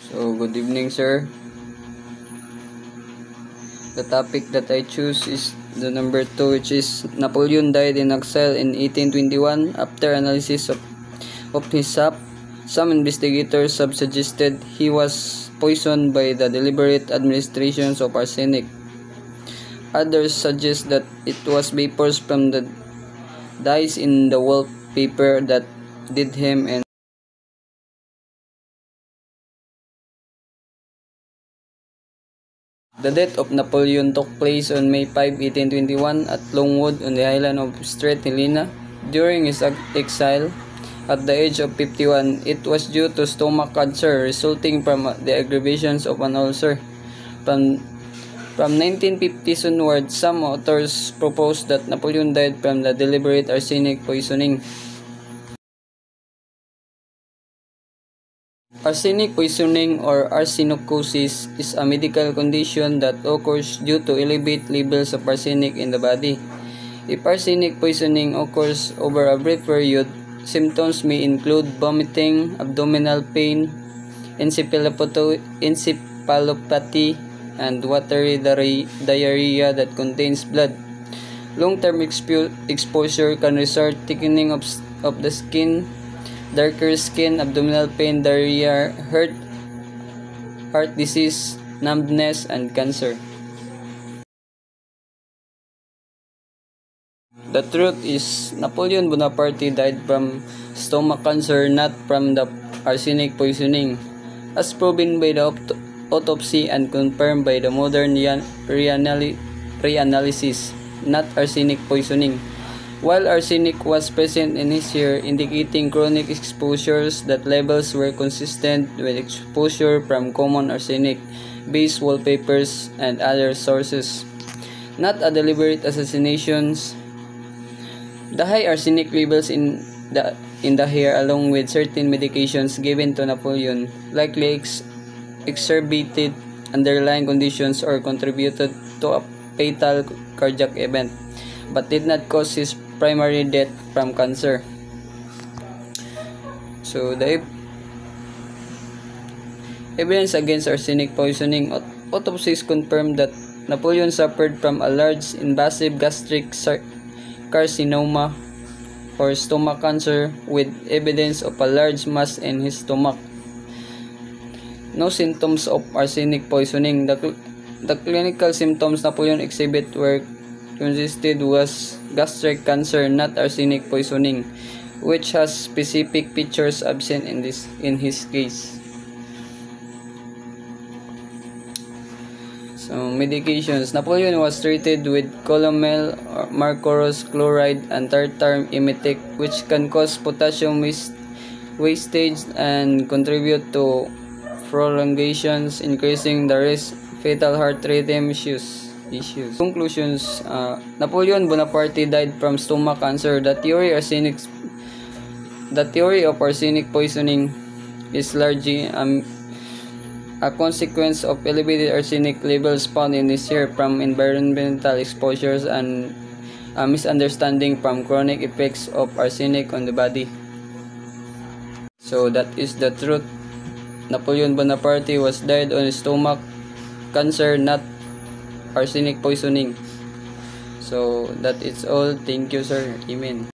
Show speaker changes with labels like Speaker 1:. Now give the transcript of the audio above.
Speaker 1: So, good evening, sir. The topic that I choose is the number 2, which is Napoleon died in exile in 1821. After analysis of his sap, some investigators have suggested he was poisoned by the deliberate administrations of arsenic. Others suggest that it was vapors from the dyes in the wallpaper that did him in. The death of Napoleon took place on May 5, 1821 at Longwood on the island of Strait Helena. During his exile, at the age of 51, it was due to stomach cancer resulting from the aggravations of an ulcer. From 1950s onward, some authors proposed that Napoleon died from the deliberate arsenic poisoning. Arsenic poisoning or arsenicosis is a medical condition that occurs due to elevated levels of arsenic in the body. If arsenic poisoning occurs over a brief period, symptoms may include vomiting, abdominal pain, encephalopathy, and watery diarrhea that contains blood. Long-term exposure can result in thickening of the skin, darker skin, abdominal pain, diarrhea, heart disease, numbness, and cancer. The truth is, Napoleon Bonaparte died from stomach cancer, not from the arsenic poisoning, as proven by the autopsy and confirmed by the modern reanalysis, not arsenic poisoning. While arsenic was present in his hair, indicating chronic exposures, that levels were consistent with exposure from common arsenic-based wallpapers and other sources, not a deliberate assassination. The high arsenic levels in the hair, along with certain medications given to Napoleon, likely exacerbated underlying conditions or contributed to a fatal cardiac event, but did not cause his primary death from cancer. So the evidence against arsenic poisoning: autopsies confirmed that Napoleon suffered from a large invasive gastric carcinoma or stomach cancer with evidence of a large mass in his stomach. No symptoms of arsenic poisoning. The clinical symptoms Napoleon exhibited were consisted was gastric cancer, not arsenic poisoning, which has specific features absent in his case. So, medications. Napoleon was treated with calomel, mercurous chloride, and tartar emetic, which can cause potassium wastage and contribute to prolongations, increasing the risk of fatal heart rhythm issues. Conclusions: Napoleon Bonaparte died from stomach cancer. The theory of arsenic poisoning is largely a consequence of elevated arsenic levels found in his hair from environmental exposures and a misunderstanding from chronic effects of arsenic on the body. So that is the truth. Napoleon Bonaparte was died on stomach cancer, not arsenic poisoning. So that is all. Thank you, sir. Amen.